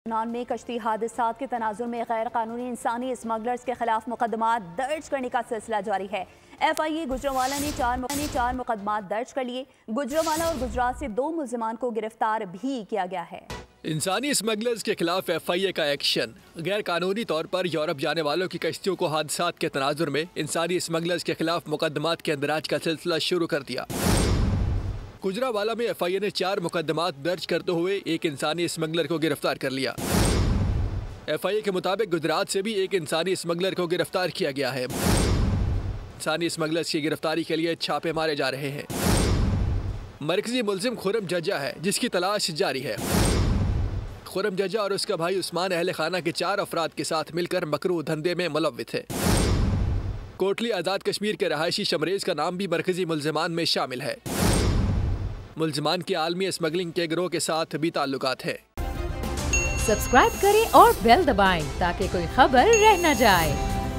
लबनान में कश्ती हादसात के तनाजुर में गैर कानूनी इंसानी स्मगलर्स के खिलाफ मुकदमा दर्ज करने का सिलसिला जारी है। FIA गुजरांवाला ने चार मुकदमा दर्ज कर लिए। गुजरांवाला और गुजरात से 2 मुल्जिमान को गिरफ्तार भी किया गया है। इंसानी स्मगलर्स के खिलाफ FIA का एक्शन। गैर कानूनी तौर पर यूरोप जाने वालों की कश्तियों को हादसात के तनाजुर में इंसानी स्मगलर्स के खिलाफ मुकदमात के अंदराज का सिलसिला शुरू कर दिया। गुजरांवाला में FIA ने 4 मुकदमात दर्ज करते हुए एक इंसानी स्मगलर को गिरफ्तार कर लिया। FIA के मुताबिक गुजरात से भी एक इंसानी स्मगलर को गिरफ्तार किया गया है। इंसानी स्मगलर्स की गिरफ्तारी के लिए छापे मारे जा रहे हैं। मरकजी मुल्जिम खुरम जज्जा है, जिसकी तलाश जारी है। खुरम जज्जा और उसका भाई उस्मान अहले खाना के 4 अफराद के साथ मिलकर मकरूह धंधे में मुलव्विस है। कोटली आज़ाद कश्मीर के रहायशी शमरेज का नाम भी मरकजी मुल्जिमान में शामिल है। मुल्जिमान के आलमी स्मगलिंग के गिरोह के साथ भी ताल्लुकात है। सब्सक्राइब करें और बेल दबाएं ताकि कोई खबर रह न जाए।